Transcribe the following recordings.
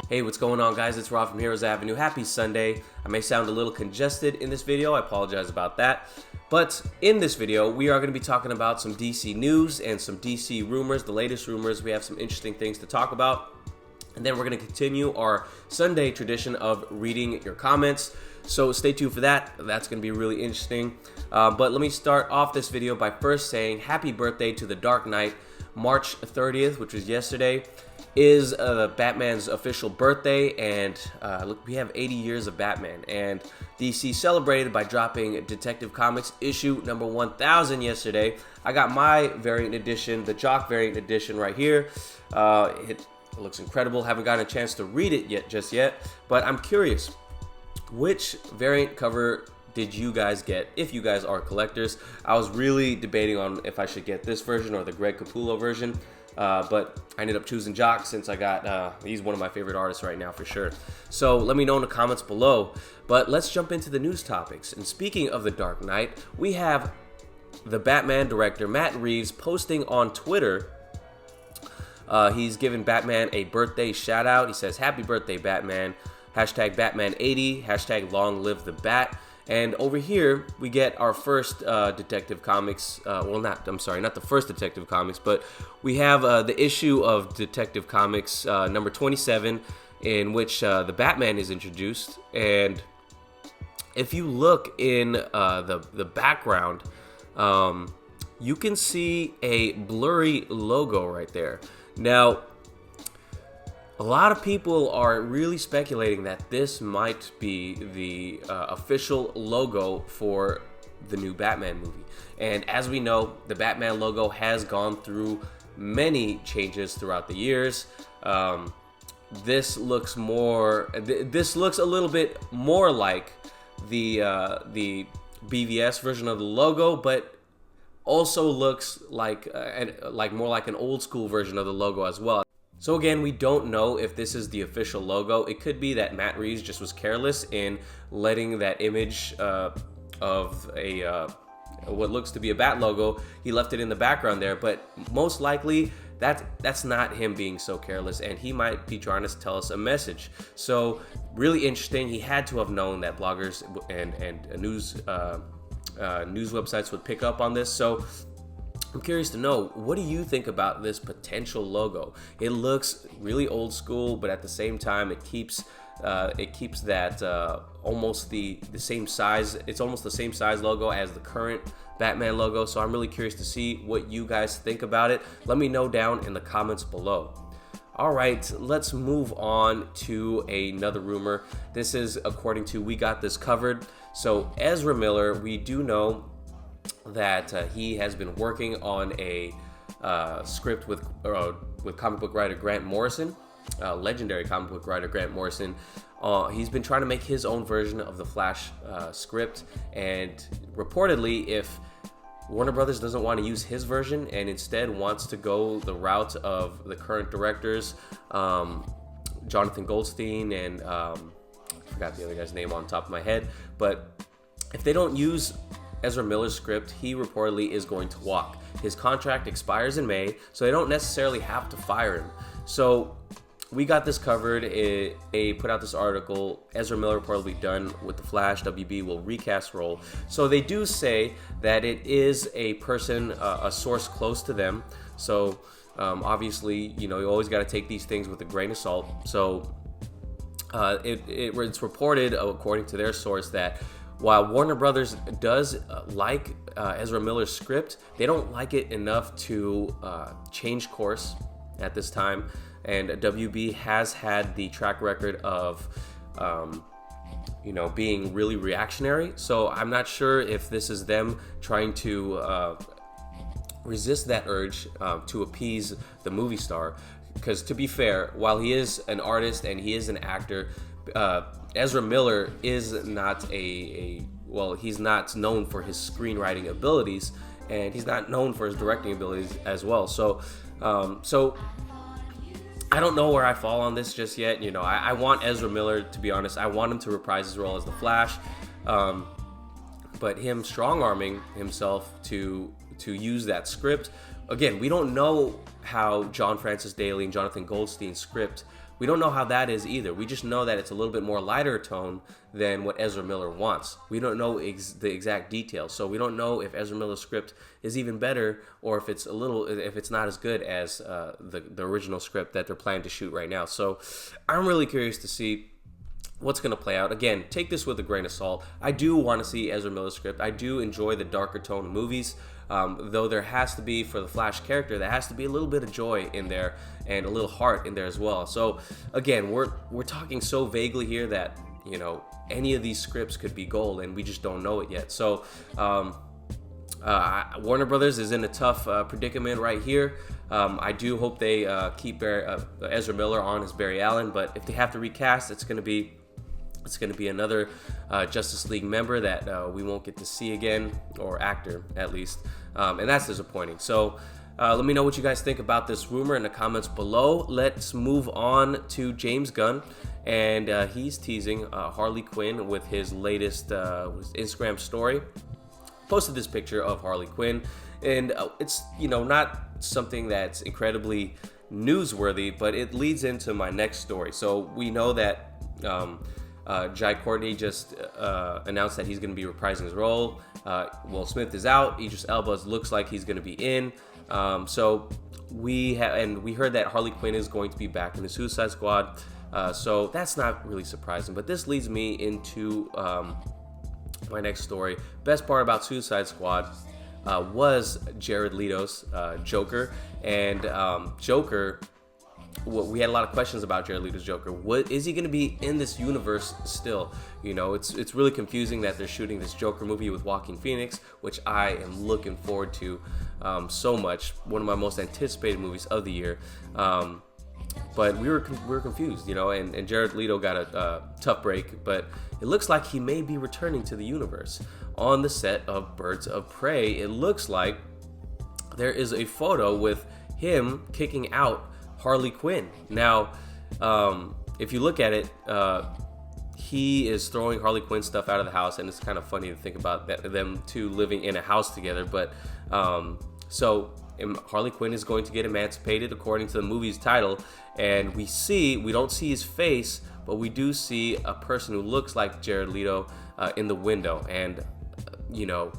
Hey, what's going on, guys? It's Rob from Heroes Avenue. Happy Sunday. I may sound a little congested in this video. I apologize about that. But in this video, we are going to be talking about some DC news and some DC rumors, the latest rumors. We have some interesting things to talk about. And then we're going to continue our Sunday tradition of reading your comments. So stay tuned for that. That's going to be really interesting. But let me start off this video by first saying happy birthday to the Dark Knight. March 30th, which was yesterday, is Batman's official birthday, and look, we have 80 years of Batman, and DC celebrated by dropping Detective Comics issue number 1000 yesterday. I got my variant edition, the Jock variant edition right here. It looks incredible. Haven't gotten a chance to read it just yet, but I'm curious, which variant cover did you guys get, if you guys are collectors? I was really debating on if I should get this version or the Greg Capullo version, but I ended up choosing Jock since I got, he's one of my favorite artists right now for sure. So let me know in the comments below, but let's jump into the news topics. And speaking of the Dark Knight, we have the Batman director, Matt Reeves, posting on Twitter. He's given Batman a birthday shout out. He says, "Happy birthday, Batman. Hashtag Batman 80, hashtag long live the Bat." And over here, we get our first Detective Comics, not the first Detective Comics, but we have the issue of Detective Comics number 27, in which the Batman is introduced. And if you look in the background, you can see a blurry logo right there. Now, a lot of people are really speculating that this might be the official logo for the new Batman movie. And as we know, the Batman logo has gone through many changes throughout the years. This looks a little bit more like the BVS version of the logo, but also looks like more like an old school version of the logo as well. So again, we don't know if this is the official logo. It could be that Matt Reeves just was careless in letting that image of what looks to be a bat logo. He left it in the background there, but most likely that's not him being so careless, and he might be trying to tell us a message. So really interesting. He had to have known that bloggers and news websites would pick up on this. So I'm curious to know, what do you think about this potential logo? It looks really old school, but at the same time, it keeps that almost the same size. It's almost the same size logo as the current Batman logo. So I'm really curious to see what you guys think about it. Let me know down in the comments below. All right, let's move on to another rumor. This is according to We Got This Covered. So Ezra Miller, we do know that he has been working on a script with comic book writer Grant Morrison, legendary comic book writer Grant Morrison. He's been trying to make his own version of the Flash script, and goreportedly, if Warner Brothers doesn't want to use his version and instead wants to go the route of the current directors, Jonathan Goldstein and I forgot the other guy's name on top of my head, but if they don't use Ezra Miller's script, he reportedly is going to walk. His contract expires in May, so they don't necessarily have to fire him. So We Got This Covered. They put out this article. Ezra Miller reportedly done with the Flash. WB will recast role. So they do say that it is a person, a source close to them. So obviously, you always got to take these things with a grain of salt. So it's reported, according to their source, that while Warner Brothers does like Ezra Miller's script, they don't like it enough to change course at this time. And WB has had the track record of, being really reactionary. So I'm not sure if this is them trying to resist that urge to appease the movie star. Because to be fair, while he is an artist and he is an actor, Ezra Miller is not he's not known for his screenwriting abilities, and he's not known for his directing abilities as well. So I don't know where I fall on this just yet. I want Ezra Miller, to be honest. I want him to reprise his role as the Flash, but him strong-arming himself to use that script. Again, we don't know how John Francis Daley and Jonathan Goldstein's script We don't know how that is either. We just know that it's a little bit more lighter tone than what Ezra Miller wants. We don't know the exact details, so we don't know if Ezra Miller's script is even better, or if it's not as good as the original script that they're planning to shoot right now. So I'm really curious to see what's going to play out. Again, take this with a grain of salt. I do want to see Ezra Miller's script. I do enjoy the darker tone movies, though there has to be, for the Flash character, there has to be a little bit of joy in there and a little heart in there as well. So again, we're talking so vaguely here that, you know, any of these scripts could be gold, and we just don't know it yet. So Warner Brothers is in a tough predicament right here. I do hope they keep Ezra Miller on as Barry Allen, but if they have to recast, it's going to be another Justice League member that we won't get to see again, or actor at least, and that's disappointing. So let me know what you guys think about this rumor in the comments below. Let's move on to James Gunn, and he's teasing Harley Quinn with his latest Instagram story. Posted this picture of Harley Quinn, and it's, you know, not something that's incredibly newsworthy, but it leads into my next story. So we know that Jai Courtney just announced that he's going to be reprising his role. Will Smith is out. Idris Elba looks like he's going to be in. So we heard that Harley Quinn is going to be back in the Suicide Squad. So that's not really surprising. But this leads me into my next story. Best part about Suicide Squad was Jared Leto's Joker, and Joker. We had a lot of questions about Jared Leto's Joker. What is he going to be in this universe still? You know, it's really confusing that they're shooting this Joker movie with Joaquin Phoenix, which I am looking forward to so much. One of my most anticipated movies of the year. But we were confused, you know, and Jared Leto got a tough break, but it looks like he may be returning to the universe. On the set of Birds of Prey, it looks like there is a photo with him kicking out Harley Quinn. Now, if you look at it, he is throwing Harley Quinn stuff out of the house, and it's kind of funny to think about them two living in a house together. But so Harley Quinn is going to get emancipated according to the movie's title, and we don't see his face, but we do see a person who looks like Jared Leto in the window, and you know,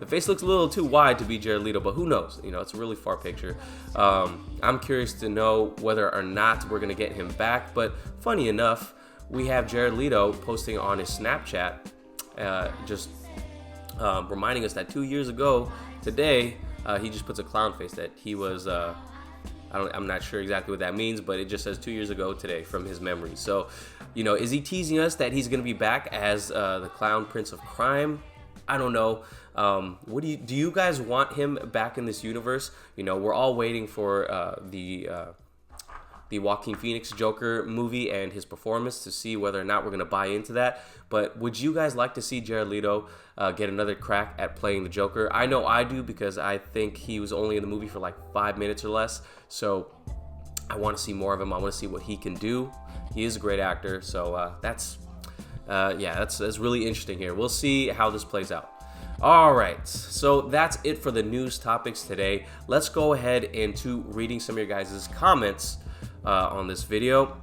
the face looks a little too wide to be Jared Leto, but who knows? You know, it's a really far picture. I'm curious to know whether or not we're gonna get him back. But funny enough, we have Jared Leto posting on his Snapchat, just reminding us that 2 years ago today, he just puts a clown face that he was. I'm not sure exactly what that means, but it just says 2 years ago today from his memory. So, you know, is he teasing us that he's gonna be back as the Clown Prince of Crime? I don't know. What do you guys want him back in this universe? You know, we're all waiting for the Joaquin Phoenix Joker movie and his performance to see whether or not we're gonna buy into that. But would you guys like to see Jared Leto get another crack at playing the Joker? I know I do, because I think he was only in the movie for like 5 minutes or less. So I want to see more of him. I want to see what he can do. He is a great actor. So that's really interesting here. We'll see how this plays out. All right, so that's it for the news topics today. Let's go ahead into reading some of your guys' comments on this video.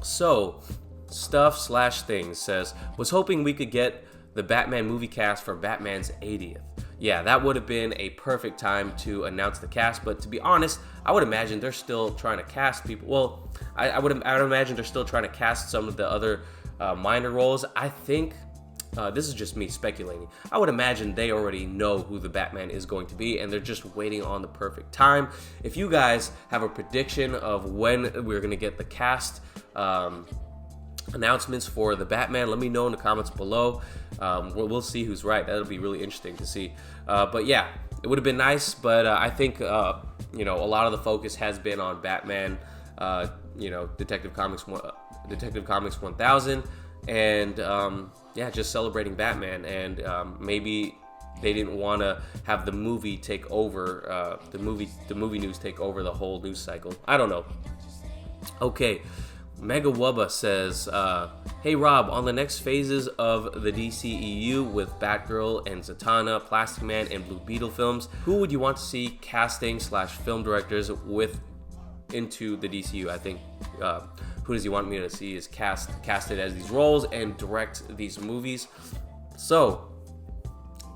So, Stuff/Things says, was hoping we could get the Batman movie cast for Batman's 80th. Yeah, that would have been a perfect time to announce the cast, but to be honest, I would imagine they're still trying to cast people. Well, I would imagine they're still trying to cast some of the other minor roles. I think, this is just me speculating, I would imagine they already know who the Batman is going to be, and they're just waiting on the perfect time. If you guys have a prediction of when we're going to get the cast announcements for the Batman, let me know in the comments below. We'll see who's right. That'll be really interesting to see. But yeah, it would have been nice, but I think you know, a lot of the focus has been on Batman, you know, Detective Comics 1000, and yeah, just celebrating Batman. And maybe they didn't want to have the movie take over, the movie news take over the whole news cycle. I don't know. Okay. Mega Wubba says, hey Rob, on the next phases of the DCEU with Batgirl and Zatanna, Plastic Man, and Blue Beetle films, who would you want to see casting / film directors with into the DCU. I think Who Does He Want Me to See is casted as these roles and direct these movies. So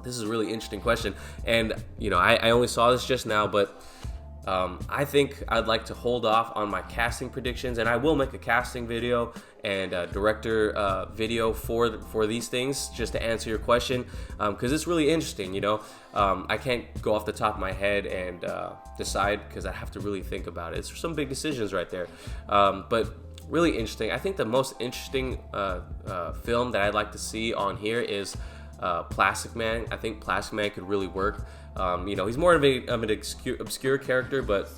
this is a really interesting question, and I only saw this just now, but I think I'd like to hold off on my casting predictions, and I will make a casting video and a director video for these things, just to answer your question, because it's really interesting. I can't go off the top of my head and decide, because I have to really think about it. It's some big decisions right there, but really interesting. I think the most interesting film that I'd like to see on here is Plastic Man. I think Plastic Man could really work. He's more of an obscure character, but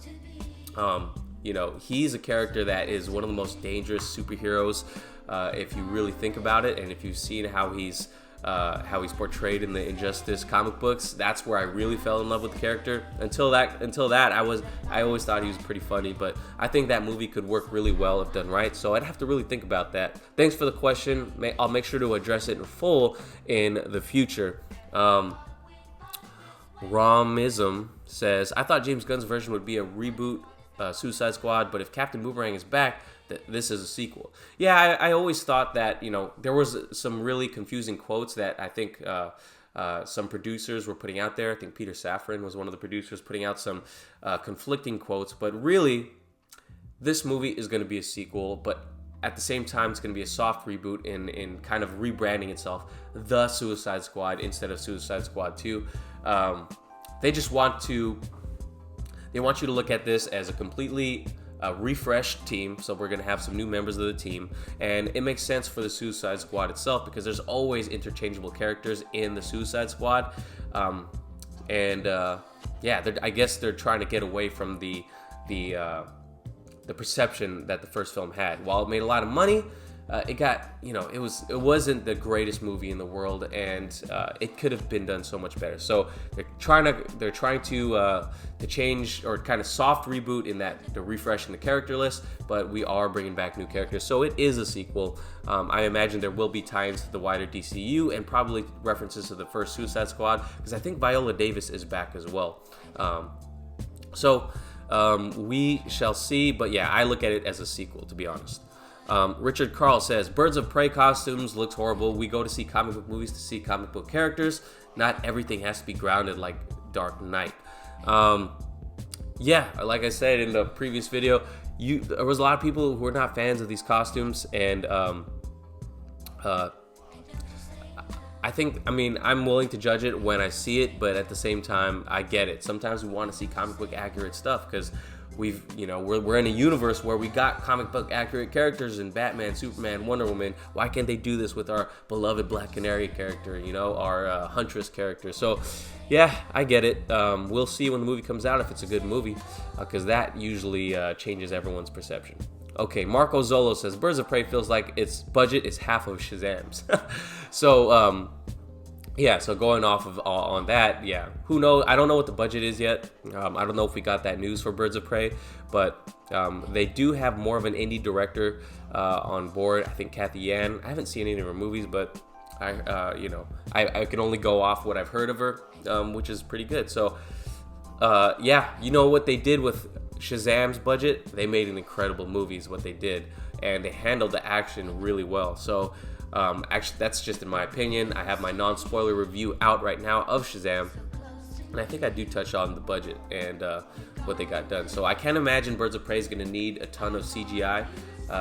he's a character that is one of the most dangerous superheroes if you really think about it, and if you've seen how he's portrayed in the Injustice comic books. That's where I really fell in love with the character. Until that, I always thought he was pretty funny, but I think that movie could work really well if done right. So I'd have to really think about that. Thanks for the question. I'll make sure to address it in full in the future. Romism says, I thought James Gunn's version would be a reboot Suicide Squad, but if Captain Boomerang is back, this is a sequel. Yeah, I always thought that, there was some really confusing quotes that I think some producers were putting out there. I think Peter Safran was one of the producers putting out some conflicting quotes, but really, this movie is going to be a sequel, but at the same time, it's going to be a soft reboot in kind of rebranding itself, The Suicide Squad, instead of Suicide Squad 2. They want you to look at this as a completely refreshed team. So we're going to have some new members of the team, and it makes sense for the Suicide Squad itself, because there's always interchangeable characters in the Suicide Squad. I guess they're trying to get away from the perception that the first film had. While it made a lot of money, it wasn't the greatest movie in the world, and it could have been done so much better. So they're trying to change, or kind of soft reboot, in that they're refreshing the character list, but we are bringing back new characters. So it is a sequel. I imagine there will be tie-ins to the wider DCU and probably references to the first Suicide Squad, because I think Viola Davis is back as well. We shall see, but yeah, I look at it as a sequel, to be honest. Richard Carl says, Birds of Prey costumes looks horrible. We go to see comic book movies to see comic book characters. Not everything has to be grounded like Dark Knight. Like I said in the previous video, there was a lot of people who were not fans of these costumes, and I'm willing to judge it when I see it, but at the same time, I get it. Sometimes we want to see comic book accurate stuff, because we're in a universe where we got comic book accurate characters in Batman, Superman, Wonder Woman. Why can't they do this with our beloved Black Canary character, our Huntress character? So yeah, I get it. We'll see when the movie comes out if it's a good movie, because that usually changes everyone's perception. Okay, Marco Zolo says, Birds of Prey feels like its budget is half of Shazam's. So going off of on that, who knows? I don't know what the budget is yet. I don't know if we got that news for Birds of Prey, but they do have more of an indie director on board. I think Kathy Yan. I haven't seen any of her movies, but I can only go off what I've heard of her, which is pretty good. So what they did with Shazam's budget? They made an incredible movie is what they did, and they handled the action really well. So actually, that's just in my opinion. I have my non-spoiler review out right now of Shazam, and I think I do touch on the budget and what they got done. So I can't imagine Birds of Prey is going to need a ton of CGI.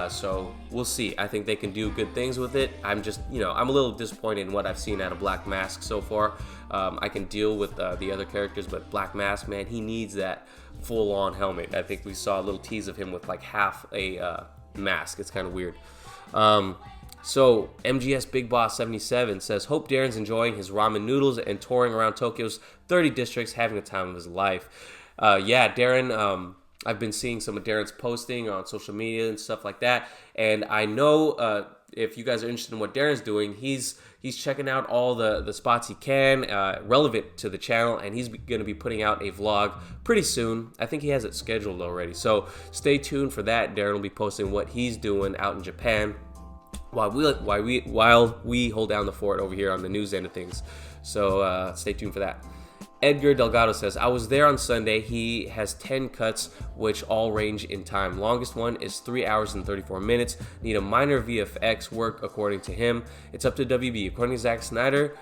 So we'll see. I think they can do good things with it. I'm just, I'm a little disappointed in what I've seen out of Black Mask so far. I can deal with the other characters, but Black Mask, man, he needs that full-on helmet. I think we saw a little tease of him with like half a mask. It's kind of weird. So MGS Big Boss 77 says, hope Darren's enjoying his ramen noodles and touring around Tokyo's 30 districts, having the time of his life. Darren, I've been seeing some of Darren's posting on social media and stuff like that, and I know if you guys are interested in what Darren's doing, he's checking out all the spots he can relevant to the channel, and he's going to be putting out a vlog pretty soon. I think he has it scheduled already, so stay tuned for that. Darren will be posting what he's doing out in Japan, while we hold down the fort over here on the news end of things. So stay tuned for that. Edgar Delgado says, I was there on Sunday. He has 10 cuts, which all range in time. Longest one is 3 hours and 34 minutes. Need a minor VFX work, according to him. It's up to WB. According to Zack Snyder,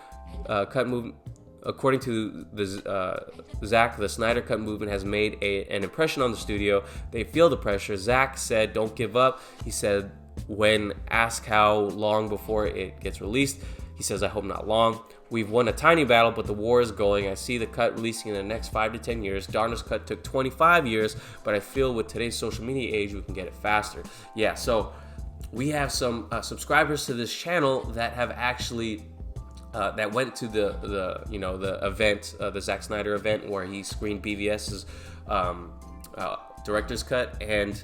according to the Zack, the Snyder Cut movement has made an impression on the studio. They feel the pressure. Zack said, don't give up. He said, when asked how long before it gets released, he says, I hope not long. We've won a tiny battle, but the war is going. I see the cut releasing in the next 5 to 10 years. Donner's cut took 25 years, but I feel with today's social media age, we can get it faster. Yeah, so we have some subscribers to this channel that have actually that went to the event, the Zack Snyder event, where he screened BVS's director's cut. And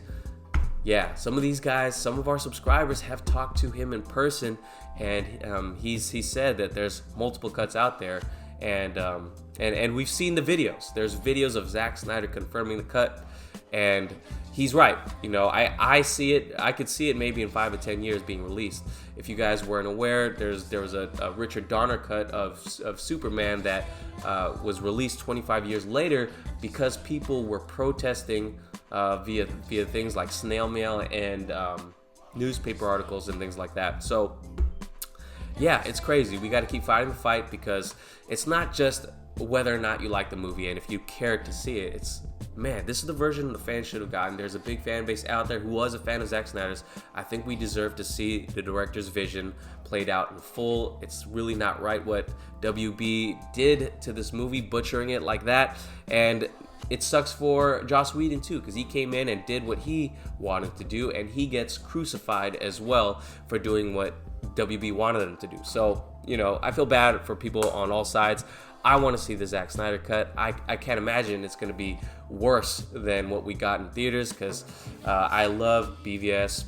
yeah, some of these guys, some of our subscribers have talked to him in person, and he said that there's multiple cuts out there, and we've seen the videos. There's videos of Zack Snyder confirming the cut, and he's right. I see it. I could see it maybe in 5 to 10 years being released. If you guys weren't aware, there was a Richard Donner cut of Superman that was released 25 years later because people were protesting via things like snail mail and newspaper articles and things like that. So yeah, it's crazy. We got to keep fighting the fight, because it's not just whether or not you like the movie and if you cared to see it. It's, man, this is the version the fans should have gotten. There's a big fan base out there who was a fan of Zack Snyder's. I think we deserve to see the director's vision played out in full. It's really not right what WB did to this movie, butchering it like that. And it sucks for Joss Whedon too, because he came in and did what he wanted to do, and he gets crucified as well for doing what WB wanted him to do. So, I feel bad for people on all sides. I want to see the Zack Snyder cut. I can't imagine it's going to be worse than what we got in theaters, because I love BVS.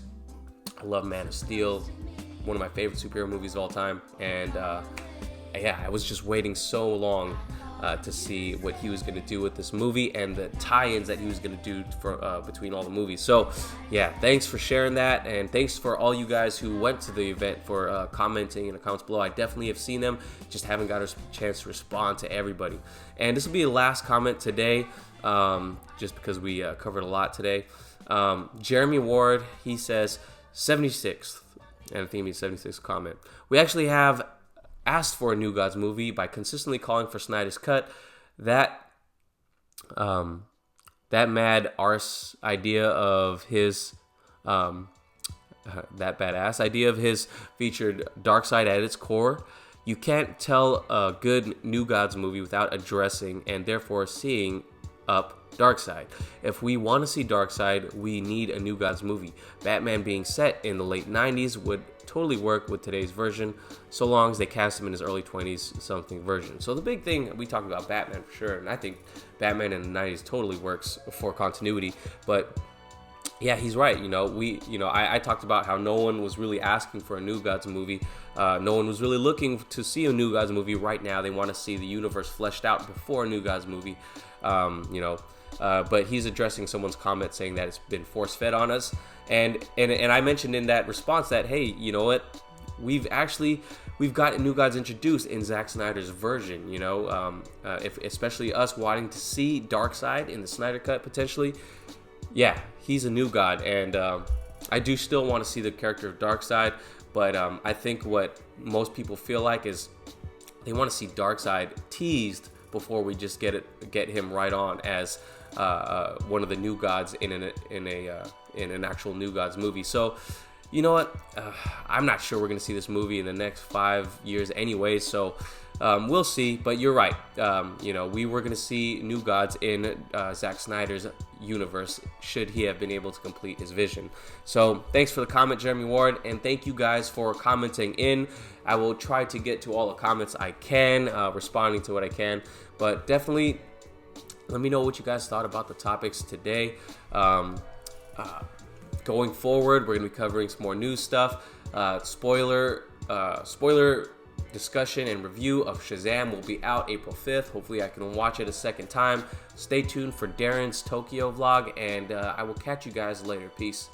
I love Man of Steel, one of my favorite superhero movies of all time. And yeah, I was just waiting so long to see what he was going to do with this movie and the tie-ins that he was going to do for between all the movies. So yeah, thanks for sharing that, and thanks for all you guys who went to the event for commenting in the comments below. I definitely have seen them, just haven't got a chance to respond to everybody. And this will be the last comment today, just because we covered a lot today. Jeremy Ward, he says 76th, and I think he means 76th comment. We actually have asked for a New Gods movie by consistently calling for Snyder's cut. That mad arse idea of his that badass idea of his featured Darkseid at its core. You can't tell a good New Gods movie without addressing and therefore seeing up Darkseid. If we want to see Darkseid, we need a New Gods movie. Batman being set in the late 90s would totally work with today's version, so long as they cast him in his early 20s something version. So the big thing, we talk about Batman for sure, and I think Batman in the 90s totally works for continuity. But yeah, he's right. I talked about how no one was really asking for a New Gods movie. No one was really looking to see a New Gods movie right now. They want to see the universe fleshed out before a New Gods movie. But he's addressing someone's comment saying that it's been force-fed on us. And I mentioned in that response that, hey, you know what? We've got New Gods introduced in Zack Snyder's version, if especially us wanting to see Darkseid in the Snyder Cut potentially. Yeah, he's a New God, and I do still want to see the character of Darkseid, but I think what most people feel like is they want to see Darkseid teased before we just get him right on as one of the New Gods in an actual New Gods movie. So, you know what? I'm not sure we're going to see this movie in the next 5 years anyway, so we'll see. But you're right. We were going to see New Gods in Zack Snyder's universe should he have been able to complete his vision. So thanks for the comment, Jeremy Ward, and thank you guys for commenting in. I will try to get to all the comments I can, responding to what I can, but definitely let me know what you guys thought about the topics today. Going forward, we're going to be covering some more news stuff. Spoiler discussion and review of Shazam will be out April 5th. Hopefully I can watch it a second time. Stay tuned for Darren's Tokyo vlog, and I will catch you guys later. Peace.